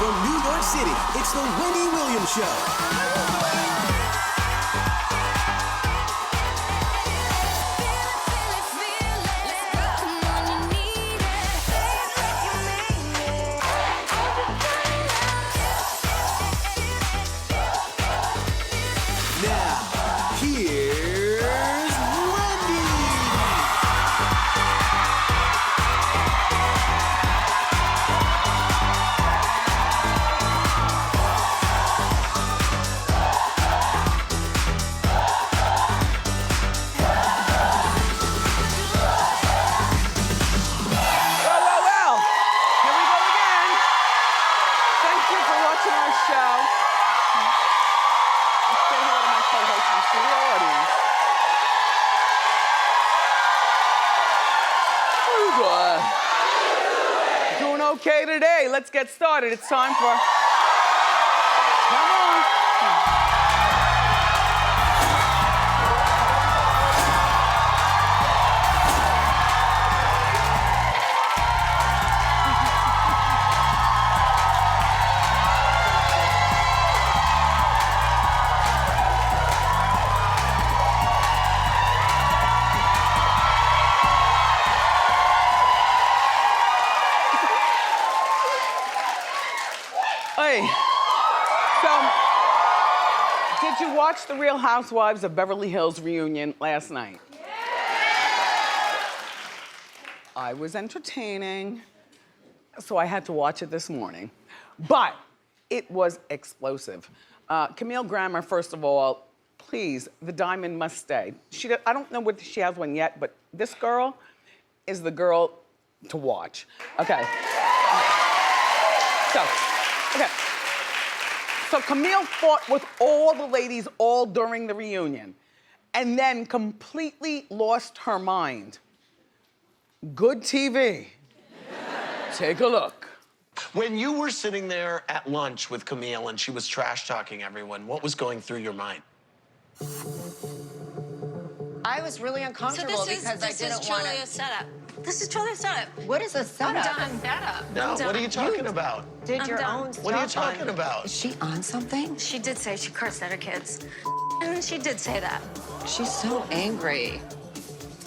From New York City, it's the Wendy Williams Show. Now, here's Wendy. Well. Here we go again. Thank you for watching our show. Let's say hello to my co-host and studio audience. Oh, boy. Doing okay today. Let's get started. It's time for... Come on. Hey, so, did you watch the Real Housewives of Beverly Hills reunion last night? I was entertaining, so I had to watch it this morning. But it was explosive. Camille Grammer, first of all, please, the diamond must stay. I don't know whether she has one yet, but this girl is the girl to watch. Okay. So Camille fought with all the ladies all during the reunion and then completely lost her mind. Good TV. Take a look. When you were sitting there at lunch with Camille and she was trash talking everyone, what was going through your mind? I was really uncomfortable because I didn't want This is truly a setup. This is truly a setup. What is a setup? I'm done. No, what are you talking about? Did I'm your done. own stuff. What are you talking about? Is she on something? She did say she cursed at her kids. And she did say that. She's so angry.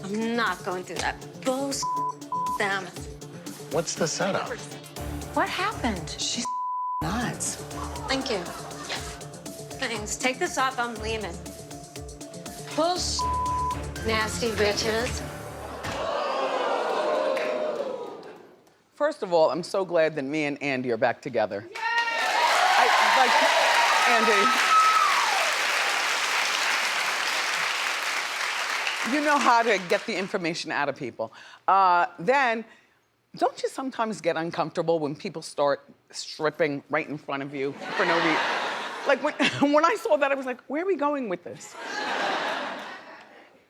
I'm not going through that bullshit. Them. What's the setup? What happened? She's nuts. Thank you. Thanks. Take this off. I'm leaving. Bullshit. Nasty bitches. First of all, I'm so glad that me and Andy are back together. Andy. You know how to get the information out of people. Then, don't you sometimes get uncomfortable when people start stripping right in front of you for no reason? Like when I saw that, I was like, where are we going with this?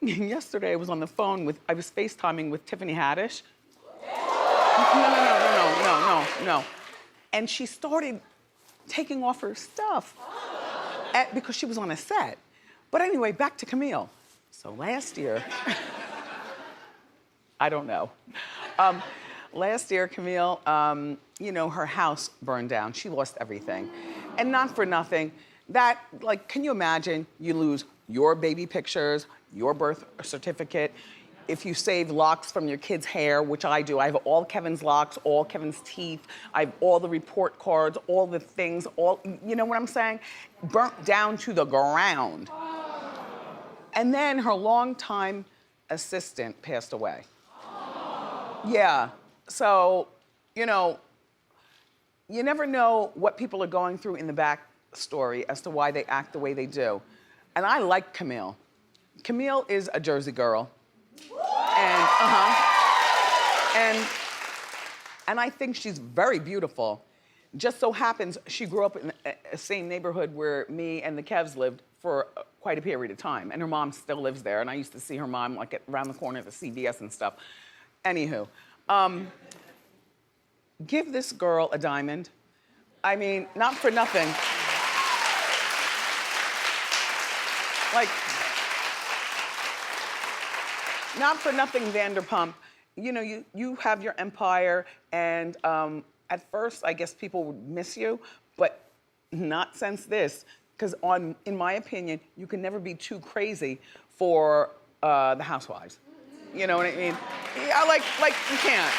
Yesterday, I was on the phone I was FaceTiming with Tiffany Haddish. No. And she started taking off her stuff because she was on a set. But anyway, back to Camille. So last year, I don't know. Last year, Camille, her house burned down. She lost everything. And not for nothing, can you imagine you lose your baby pictures, your birth certificate, if you save locks from your kid's hair, which I do. I have all Kevin's locks, all Kevin's teeth. I have all the report cards, all the things, you know what I'm saying? Burnt down to the ground. And then her longtime assistant passed away. Yeah, so, you never know what people are going through in the backstory as to why they act the way they do. And I like Camille. Camille is a Jersey girl. And I think she's very beautiful. Just so happens she grew up in the same neighborhood where me and the Kevs lived for quite a period of time. And her mom still lives there. And I used to see her mom around the corner at the CVS and stuff. Anywho, give this girl a diamond. I mean, not for nothing. Not for nothing, Vanderpump. You have your empire, and at first, I guess people would miss you, but not since this. Because in my opinion, you can never be too crazy for the Housewives. You know what I mean? Yeah, like you can't.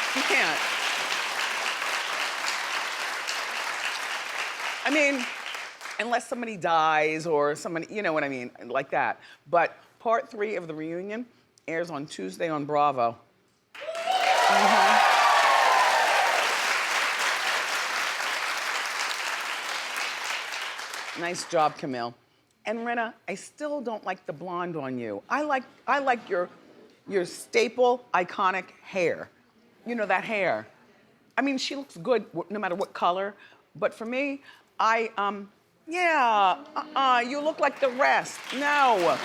I mean, unless somebody dies or somebody, you know what I mean, like that. But part 3 of the reunion airs on Tuesday on Bravo. Nice job, Camille. And Rina, I still don't like the blonde on you. I like your staple, iconic hair. You know, that hair. I mean, she looks good no matter what color, but for me, you look like the rest. No.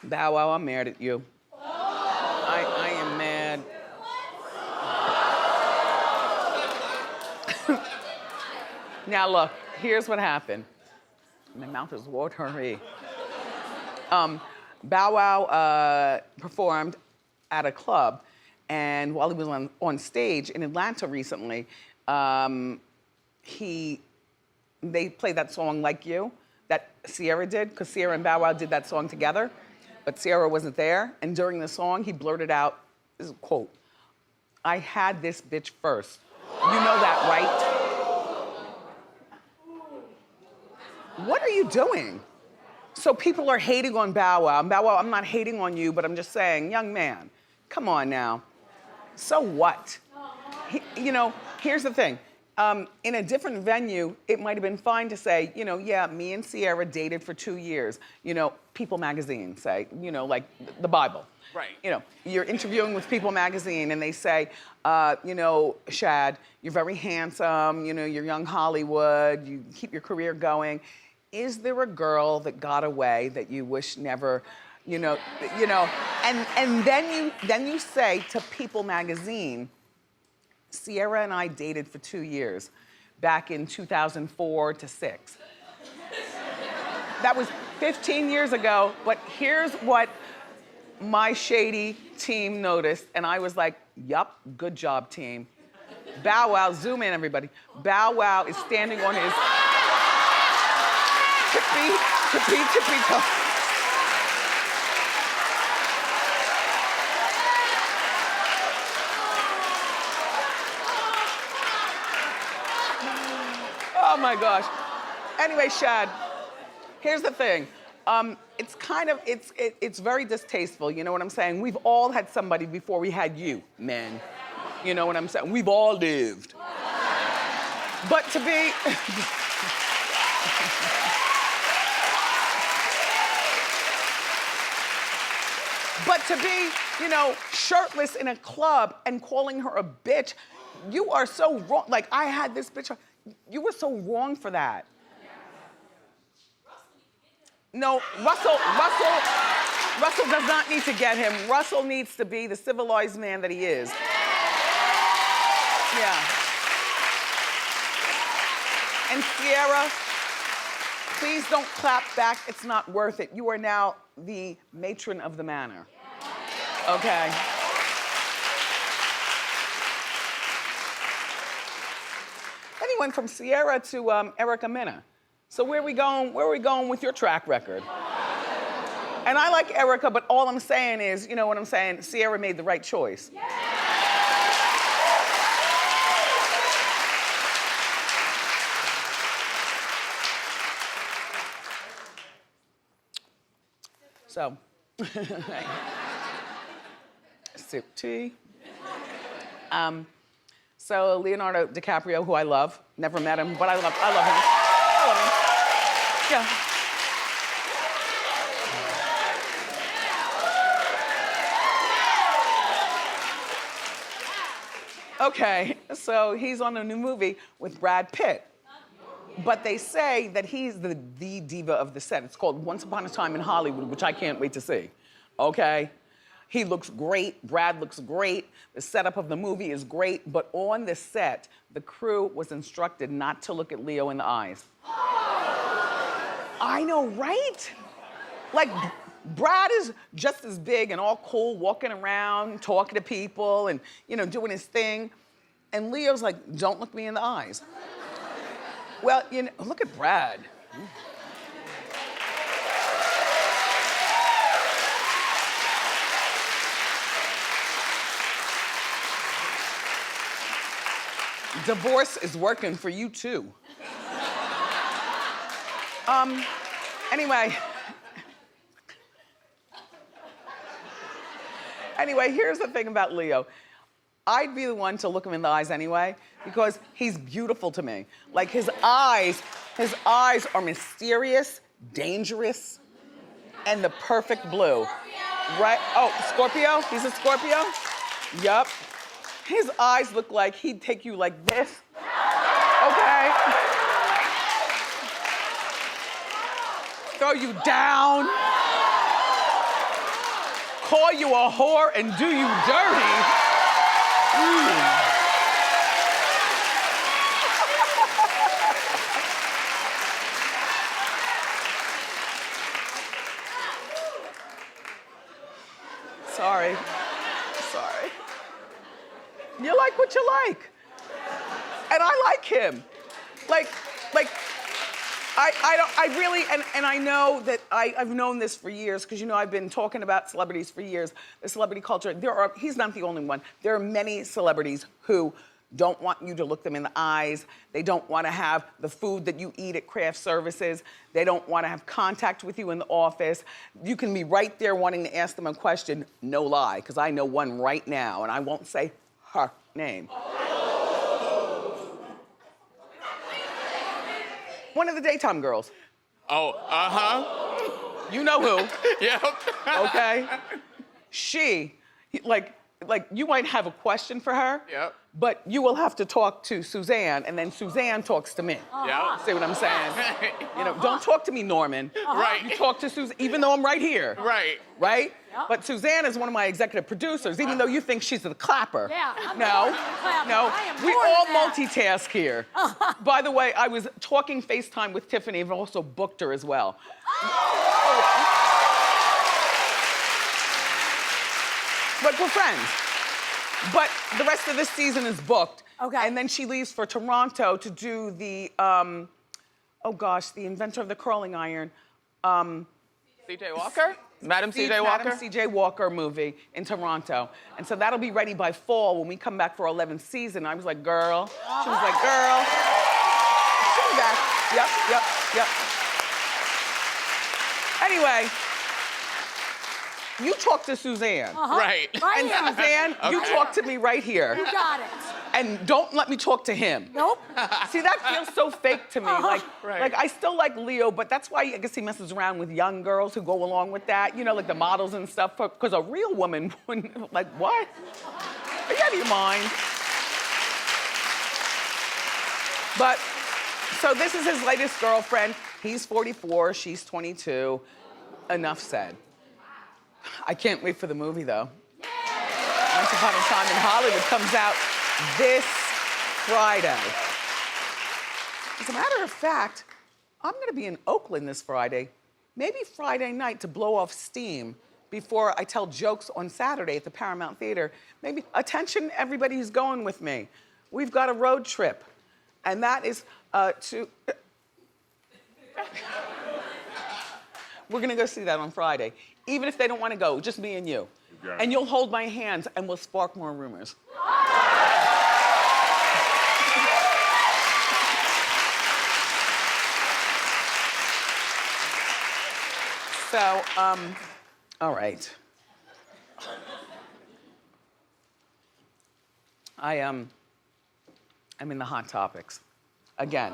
Bow Wow, I'm mad at you. I am mad. Now look, here's what happened. My mouth is watery. Bow Wow performed at a club, and while he was on stage in Atlanta recently, they played that song Like You that Ciara did, because Ciara and Bow Wow did that song together, but Ciara wasn't there, and during the song, he blurted out, this is a quote, "I had this bitch first. You know that, right?" What are you doing? So people are hating on Bow Wow. Bow Wow, I'm not hating on you, but I'm just saying, young man, come on now. So what? You know, here's the thing. In a different venue, it might have been fine to say, you know, yeah, me and Ciara dated for 2 years. You know, People Magazine say, you know, like the Bible. Right. You know, you're interviewing with People Magazine and they say, you know, Shad, you're very handsome, you know, you're young Hollywood, you keep your career going. Is there a girl that got away that you wish never, and then you say to People Magazine, Ciara and I dated for 2 years, back in 2004 to 6. That was 15 years ago, but here's what my shady team noticed, and I was like, yup, good job, team. Bow Wow, zoom in, everybody. Bow Wow is standing on his tippy toe. Oh my gosh. Anyway, Shad, here's the thing. It's very distasteful, you know what I'm saying? We've all had somebody before we had you, men. You know what I'm saying? We've all lived. But to be... But to be, you know, shirtless in a club and calling her a bitch, you are so wrong. Like, I had this bitch. You were so wrong for that. No, Russell does not need to get him. Russell needs to be the civilized man that he is. Yeah. And Ciara, please don't clap back. It's not worth it. You are now the matron of the manor. Okay. Then he went from Ciara to Erica Mena. So where are we going with your track record? And I like Erica, but all I'm saying is, you know what I'm saying? Ciara made the right choice. So, sip tea. So Leonardo DiCaprio, who I love, never met him, but I love him. I love him. Yeah. Okay, so he's on a new movie with Brad Pitt. But they say that he's the diva of the set. It's called Once Upon a Time in Hollywood, which I can't wait to see, okay? He looks great, Brad looks great, the setup of the movie is great, but on the set, the crew was instructed not to look at Leo in the eyes. I know, right? Like, Brad is just as big and all cool, walking around, talking to people and, doing his thing. And Leo's like, don't look me in the eyes. Well, look at Brad. Divorce is working for you too. Anyway, here's the thing about Leo. I'd be the one to look him in the eyes anyway, because he's beautiful to me. Like his eyes are mysterious, dangerous, and the perfect blue. Right? Oh, Scorpio? He's a Scorpio? Yup. His eyes look like he'd take you like this. Okay? Throw you down. Call you a whore and do you dirty. Sorry. You like what you like. And I like him. I know that I've known this for years, because I've been talking about celebrities for years, the celebrity culture. He's not the only one. There are many celebrities who don't want you to look them in the eyes. They don't want to have the food that you eat at craft services. They don't want to have contact with you in the office. You can be right there wanting to ask them a question, no lie, because I know one right now, and I won't say her name. One of the daytime girls. Oh, uh-huh. You know who. Yep. Okay? She, you might have a question for her. Yep. But you will have to talk to Suzanne, and then Suzanne talks to me. Yeah. See what I'm saying? Don't talk to me, Norman. Right. You talk to Suzanne, even though I'm right here. Right. Right? But Suzanne is one of my executive producers, even though you think she's the clapper. Yeah. No. We all multitask here. By the way, I was talking FaceTime with Tiffany. I've also booked her as well. But we're friends. But the rest of this season is booked. Okay. And then she leaves for Toronto to do the, the inventor of the curling iron. C.J. Walker? Madam C.J. Walker? Madam C.J. Walker movie in Toronto. And so that'll be ready by fall when we come back for our 11th season. I was like, girl. She was like, girl. She'll be back. Yep. Anyway. You talk to Suzanne. Right. And Suzanne, you talk to me right here. You got it. And don't let me talk to him. Nope. See, that feels so fake to me. Right. Like I still like Leo, but that's why I guess he messes around with young girls who go along with that, like the models and stuff, because a real woman wouldn't, like, what? Are you out of your mind? But, so this is his latest girlfriend. He's 44, she's 22. Enough said. I can't wait for the movie, though. Once Upon a Time in Hollywood comes out this Friday. As a matter of fact, I'm gonna be in Oakland this Friday, maybe Friday night to blow off steam before I tell jokes on Saturday at the Paramount Theater. Maybe, attention everybody who's going with me. We've got a road trip, and that is to... We're gonna go see that on Friday. Even if they don't wanna go, just me and you. And you'll hold my hands and we'll spark more rumors. So, all right. I'm in the hot topics. Again.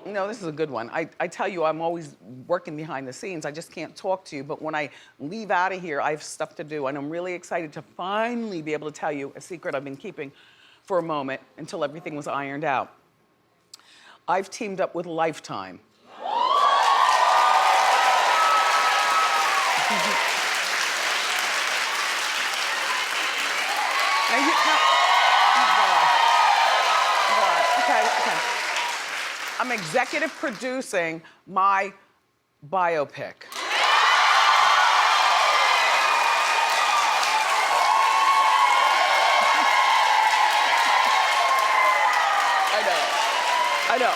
No, this is a good one. I tell you, I'm always working behind the scenes. I just can't talk to you, but when I leave out of here, I have stuff to do, and I'm really excited to finally be able to tell you a secret I've been keeping for a moment until everything was ironed out. I've teamed up with Lifetime. Okay. I'm executive producing my biopic. I know.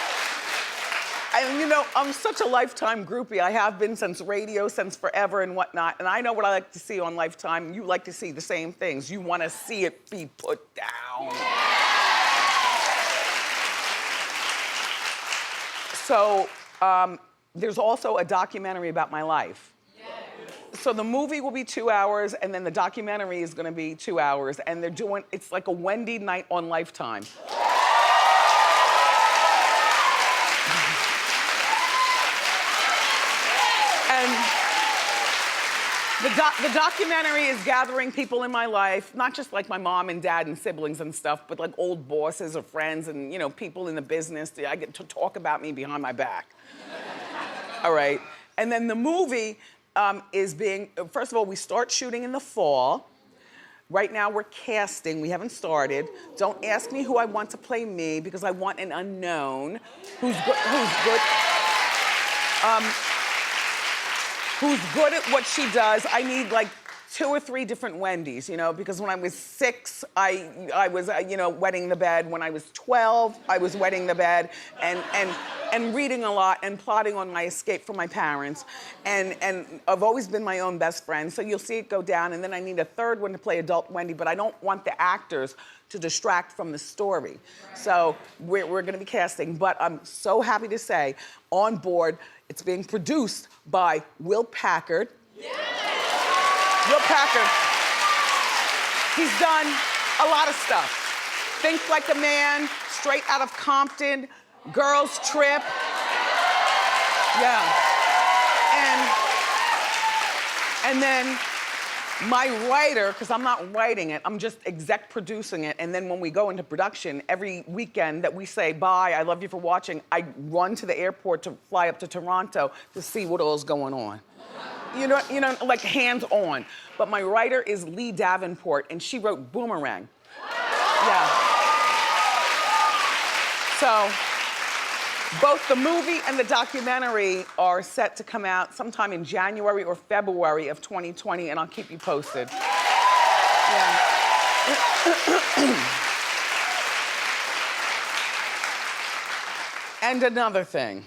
And you know, I'm such a Lifetime groupie. I have been since radio, since forever and whatnot. And I know what I like to see on Lifetime. You like to see the same things. You want to see it be put down. So there's also a documentary about my life. So the movie will be 2 hours, and then the documentary is gonna be 2 hours, and they're doing, it's like a Wendy night on Lifetime. And the documentary is gathering people in my life, not just like my mom and dad and siblings and stuff, but like old bosses or friends and, you know, people in the business. I get to talk about me behind my back. All right. And then the movie is being, first of all, we start shooting in the fall. Right now we're casting, we haven't started. Don't ask me who I want to play me because I want an unknown who's good at what she does. I need like 2 or 3 different Wendys, you know, because when I was 6, I was, you know, wetting the bed. When I was 12, I was wetting the bed and reading a lot and plotting on my escape from my parents. And I've always been my own best friend, so you'll see it go down. And then I need a 3rd one to play adult Wendy, but I don't want the actors to distract from the story. So we're gonna be casting, but I'm so happy to say, on board, it's being produced by Will Packard. Yeah. Will Packard, he's done a lot of stuff. Think Like a Man, Straight Out of Compton, Girls Trip. Yeah. And then my writer, because I'm not writing it, I'm just exec producing it, and then when we go into production, every weekend that we say, bye, I love you for watching, I run to the airport to fly up to Toronto to see what all's going on. You know, like hands on. But my writer is Lee Davenport, and she wrote Boomerang. Yeah. So, both the movie and the documentary are set to come out sometime in January or February of 2020, and I'll keep you posted. Yeah. And another thing.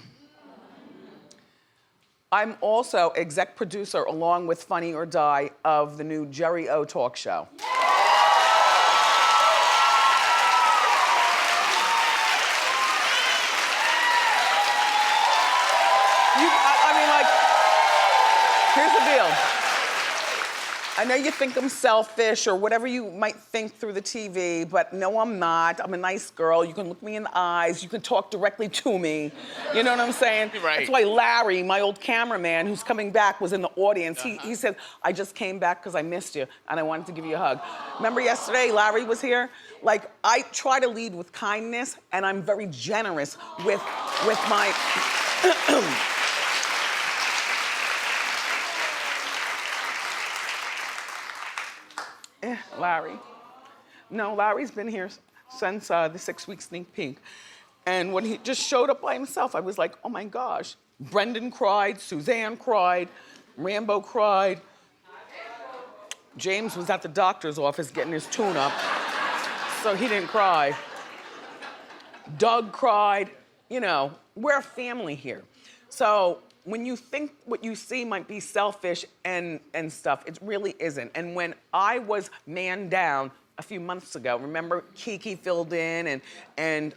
I'm also exec producer, along with Funny or Die, of the new Jerry O talk show. Here's the deal. I know you think I'm selfish or whatever you might think through the TV, but no, I'm not. I'm a nice girl. You can look me in the eyes. You can talk directly to me. You know what I'm saying? Right. That's why Larry, my old cameraman who's coming back, was in the audience. He said, I just came back because I missed you and I wanted to give you a hug. Remember yesterday, Larry was here? Like, I try to lead with kindness, and I'm very generous with my... Larry. No, Larry's been here since the 6-week sneak peek. And when he just showed up by himself, I was like, oh my gosh. Brendan cried, Suzanne cried, Rambo cried. James was at the doctor's office getting his tune-up, so he didn't cry. Doug cried. You know, we're a family here. So when you think what you see might be selfish and stuff, it really isn't. And when I was man down a few months ago, remember Kiki filled in and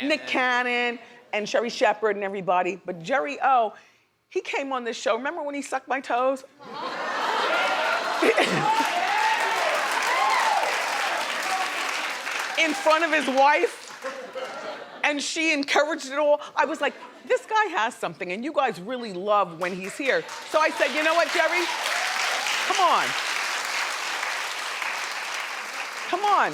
Nick Cannon and Sherry Shepherd and everybody. But Jerry O, he came on this show. Remember when he sucked my toes? In front of his wife. And she encouraged it all. I was like, this guy has something, and you guys really love when he's here. So I said, you know what, Jerry? Come on. Come on.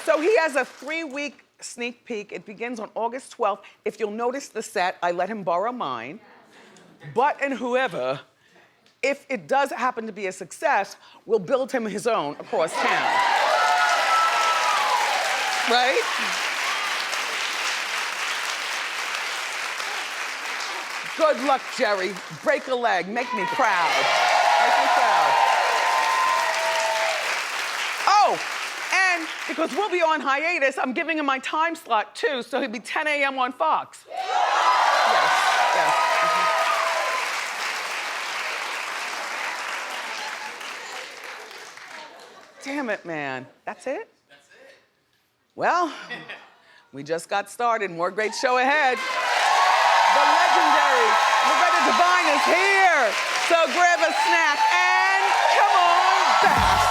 So he has a 3-week sneak peek. It begins on August 12th. If you'll notice the set, I let him borrow mine. But and whoever, if it does happen to be a success, we'll build him his own across town. Right? Good luck, Jerry. Break a leg. Make me proud. Make me proud. Oh, and Because we'll be on hiatus. I'm giving him my time slot too, so he'll be 10 a.m. on Fox. Yes. Damn it, man. That's it? That's it. Well, we just got started. More great show ahead. The legendary Loretta Devine is here. So grab a snack and come on back.